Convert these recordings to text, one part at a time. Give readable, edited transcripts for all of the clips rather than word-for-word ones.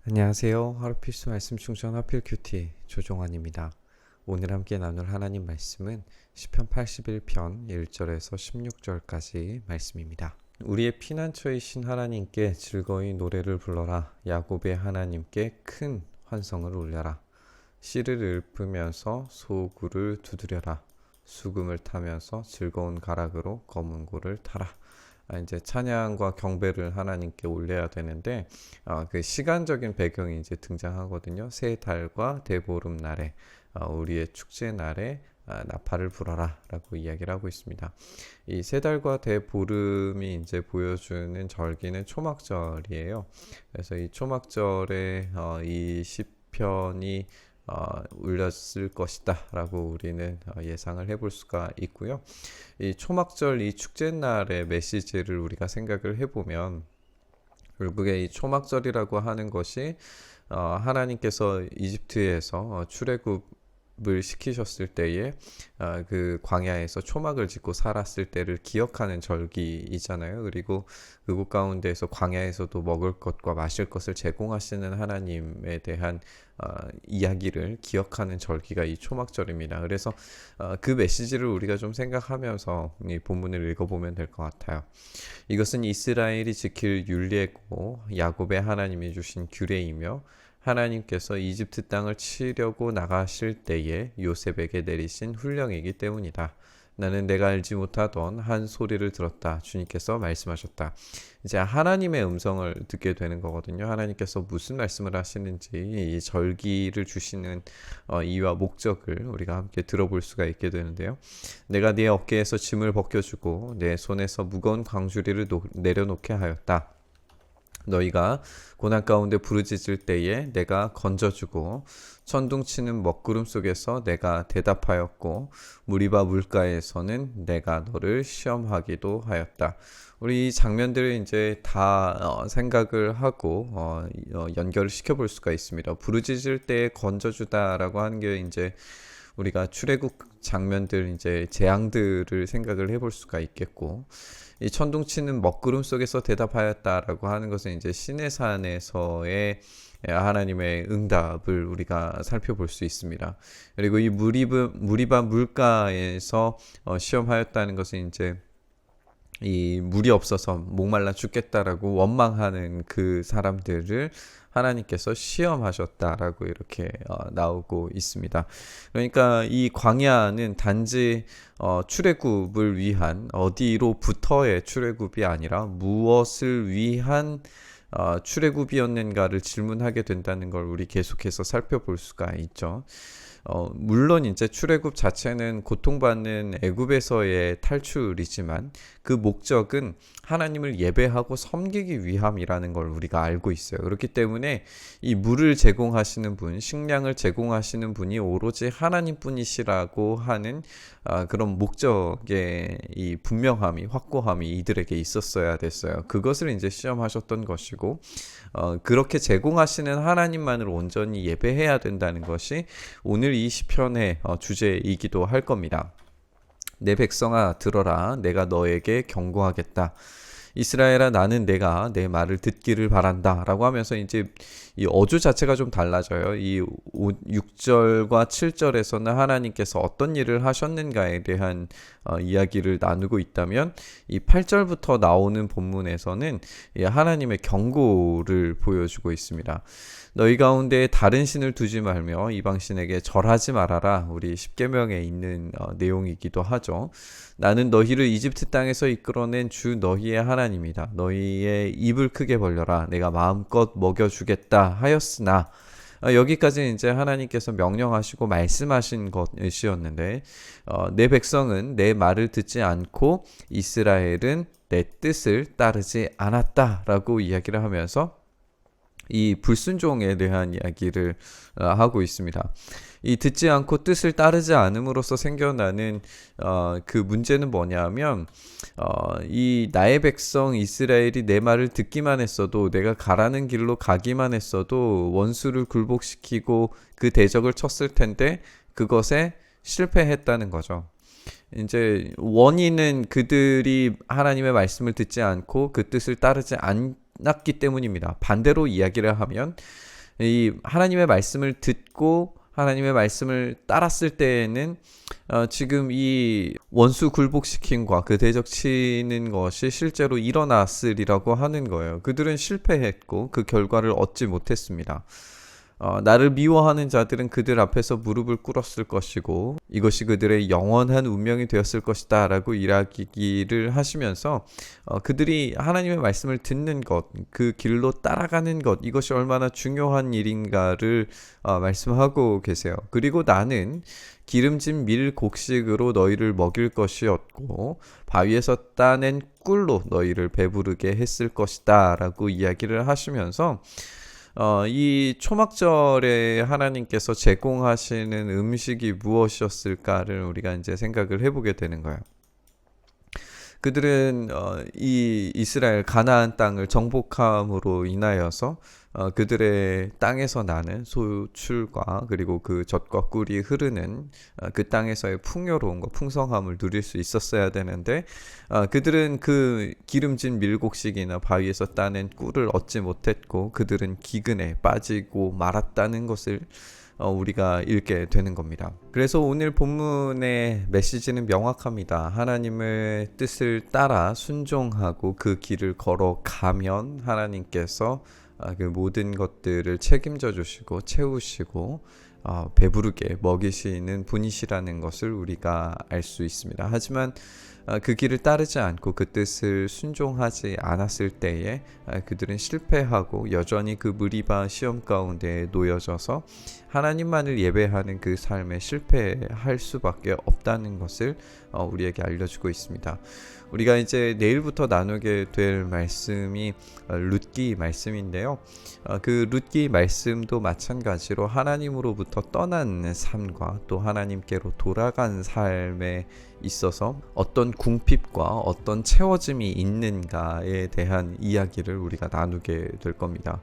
안녕하세요. 하루 필수 말씀 충전 하필 큐티 조종환입니다. 오늘 함께 나눌 하나님 말씀은 시편 81편 1절에서 16절까지 말씀입니다. 우리의 피난처이신 하나님께 즐거이 노래를 불러라. 야곱의 하나님께 큰 환성을 울려라. 씨를 읊으면서 소구를 두드려라. 수금을 타면서 즐거운 가락으로 검은고를 타라. 이제 찬양과 경배를 하나님께 올려야 되는데 그 시간적인 배경이 이제 등장하거든요. 새 달과 대보름 날에 우리의 축제 날에 나팔을 불어라라고 이야기를 하고 있습니다. 이 세 달과 대보름이 이제 보여주는 절기는 초막절이에요. 그래서 이 초막절에 이 시편이 울렸을 것이다 라고 우리는 예상을 해볼 수가 있고요. 이 초막절 이 축제날의 메시지를 우리가 생각을 해보면 결국에 이 초막절이라고 하는 것이 하나님께서 이집트에서 출애굽을 시키셨을 때에 그 광야에서 초막을 짓고 살았을 때를 기억하는 절기이잖아요. 그리고 그곳 가운데에서 광야에서도 먹을 것과 마실 것을 제공하시는 하나님에 대한 이야기를 기억하는 절기가 이 초막절입니다. 그래서 그 메시지를 우리가 좀 생각하면서 이 본문을 읽어보면 될 것 같아요. 이것은 이스라엘이 지킬 율례고 야곱의 하나님이 주신 규례이며 하나님께서 이집트 땅을 치려고 나가실 때에 요셉에게 내리신 훈령이기 때문이다. 나는 내가 알지 못하던 한 소리를 들었다. 주님께서 말씀하셨다. 이제 하나님의 음성을 듣게 되는 거거든요. 하나님께서 무슨 말씀을 하시는지 이 절기를 주시는 이유와 목적을 우리가 함께 들어볼 수가 있게 되는데요. 내가 네 어깨에서 짐을 벗겨주고 내 손에서 무거운 광주리를 내려놓게 하였다. 너희가 고난 가운데 부르짖을 때에 내가 건져주고 천둥치는 먹구름 속에서 내가 대답하였고 무리바 물가에서는 내가 너를 시험하기도 하였다. 우리 이 장면들을 이제 다 생각을 하고 연결을 시켜볼 수가 있습니다. 부르짖을 때에 건져주다라고 하는 게 이제 우리가 출애굽 장면들 이제 재앙들을 생각을 해볼 수가 있겠고, 이 천둥치는 먹구름 속에서 대답하였다라고 하는 것은 이제 시내산에서의 하나님의 응답을 우리가 살펴볼 수 있습니다. 그리고 이 무리바 물가에서 시험하였다는 것은 이제 이 물이 없어서 목말라 죽겠다라고 원망하는 그 사람들을 하나님께서 시험하셨다라고 이렇게 나오고 있습니다. 그러니까 이 광야는 단지 출애굽을 위한 어디로부터의 출애굽이 아니라 무엇을 위한 출애굽이었는가를 질문하게 된다는 걸 우리 계속해서 살펴볼 수가 있죠. 물론 이제 출애굽 자체는 고통받는 애굽에서의 탈출이지만 그 목적은 하나님을 예배하고 섬기기 위함이라는 걸 우리가 알고 있어요. 그렇기 때문에 이 물을 제공하시는 분, 식량을 제공하시는 분이 오로지 하나님뿐이시라고 하는 그런 목적의 이 분명함이, 확고함이 이들에게 있었어야 됐어요. 그것을 이제 시험하셨던 것이고, 그렇게 제공하시는 하나님만을 온전히 예배해야 된다는 것이 오늘 이 시편의 주제이기도 할 겁니다. 내 백성아 들어라, 내가 너에게 경고하겠다. 이스라엘아 나는 내가 내 말을 듣기를 바란다 라고 하면서 이제 이 어조 자체가 좀 달라져요. 이 6절과 7절에서는 하나님께서 어떤 일을 하셨는가에 대한 이야기를 나누고 있다면 이 8절부터 나오는 본문에서는 하나님의 경고를 보여주고 있습니다. 너희 가운데 다른 신을 두지 말며 이방신에게 절하지 말아라. 우리 십계명에 있는 내용이기도 하죠. 나는 너희를 이집트 땅에서 이끌어낸 주 너희의 하나님이다. 너희의 입을 크게 벌려라. 내가 마음껏 먹여주겠다 하였으나 여기까지 이제 하나님께서 명령하시고 말씀하신 것이었는데 내 백성은 내 말을 듣지 않고 이스라엘은 내 뜻을 따르지 않았다라고 이야기를 하면서 이 불순종에 대한 이야기를 하고 있습니다. 이 듣지 않고 뜻을 따르지 않음으로써 생겨나는 그 문제는 뭐냐면 이 나의 백성 이스라엘이 내 말을 듣기만 했어도 내가 가라는 길로 가기만 했어도 원수를 굴복시키고 그 대적을 쳤을 텐데 그것에 실패했다는 거죠. 이제 원인은 그들이 하나님의 말씀을 듣지 않고 그 뜻을 따르지 않았기 때문입니다. 반대로 이야기를 하면 이 하나님의 말씀을 듣고 하나님의 말씀을 따랐을 때에는 지금 이 원수 굴복시킴과 그 대적치는 것이 실제로 일어났으리라고 하는 거예요. 그들은 실패했고 그 결과를 얻지 못했습니다. 나를 미워하는 자들은 그들 앞에서 무릎을 꿇었을 것이고 이것이 그들의 영원한 운명이 되었을 것이다 라고 이야기를 하시면서 그들이 하나님의 말씀을 듣는 것, 그 길로 따라가는 것, 이것이 얼마나 중요한 일인가를 말씀하고 계세요. 그리고 나는 기름진 밀 곡식으로 너희를 먹일 것이었고 바위에서 따낸 꿀로 너희를 배부르게 했을 것이다 라고 이야기를 하시면서 이 초막절에 하나님께서 제공하시는 음식이 무엇이었을까를 우리가 이제 생각을 해보게 되는 거예요. 그들은 이 이스라엘 가나안 땅을 정복함으로 인하여서 그들의 땅에서 나는 소출과 그리고 그 젖과 꿀이 흐르는 그 땅에서의 풍요로움과 풍성함을 누릴 수 있었어야 되는데 그들은 그 기름진 밀곡식이나 바위에서 따낸 꿀을 얻지 못했고 그들은 기근에 빠지고 말았다는 것을 우리가 읽게 되는 겁니다. 그래서 오늘 본문의 메시지는 명확합니다. 하나님의 뜻을 따라 순종하고 그 길을 걸어가면 하나님께서 그 모든 것들을 책임져 주시고 채우시고 배부르게 먹이시는 분이시라는 것을 우리가 알 수 있습니다. 하지만 그 길을 따르지 않고 그 뜻을 순종하지 않았을 때에 그들은 실패하고 여전히 그 무리바 시험 가운데 놓여져서 하나님만을 예배하는 그 삶에 실패할 수밖에 없다는 것을 우리에게 알려주고 있습니다. 우리가 이제 내일부터 나누게 될 말씀이 룻기 말씀인데요. 그 룻기 말씀도 마찬가지로 하나님으로부터 떠난 삶과 또 하나님께로 돌아간 삶에 있어서 어떤 궁핍과 어떤 채워짐이 있는가에 대한 이야기를 우리가 나누게 될 겁니다.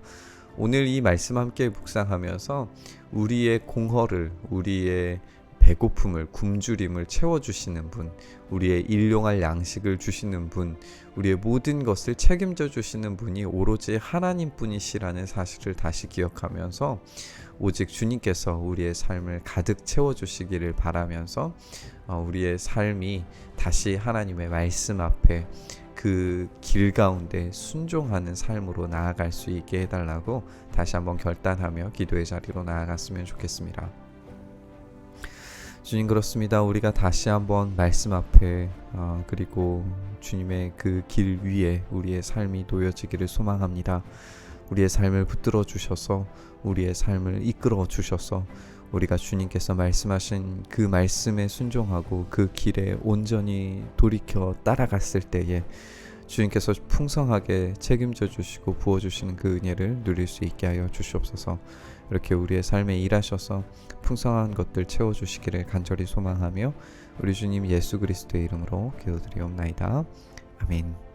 오늘 이 말씀 함께 묵상하면서 우리의 공허를, 우리의 배고픔을, 굶주림을 채워주시는 분, 우리의 일용할 양식을 주시는 분, 우리의 모든 것을 책임져 주시는 분이 오로지 하나님뿐이시라는 사실을 다시 기억하면서 오직 주님께서 우리의 삶을 가득 채워주시기를 바라면서 우리의 삶이 다시 하나님의 말씀 앞에 그 길 가운데 순종하는 삶으로 나아갈 수 있게 해달라고 다시 한번 결단하며 기도의 자리로 나아갔으면 좋겠습니다. 주님, 그렇습니다. 우리가 다시 한번 말씀 앞에 그리고 주님의 그 길 위에 우리의 삶이 놓여지기를 소망합니다. 우리의 삶을 붙들어 주셔서 우리의 삶을 이끌어 주셔서 우리가 주님께서 말씀하신 그 말씀에 순종하고 그 길에 온전히 돌이켜 따라갔을 때에 주님께서 풍성하게 책임져 주시고 부어주시는 그 은혜를 누릴 수 있게 하여 주시옵소서. 이렇게 우리의 삶에 일하셔서 풍성한 것들 채워주시기를 간절히 소망하며 우리 주님 예수 그리스도의 이름으로 기도드리옵나이다. 아멘.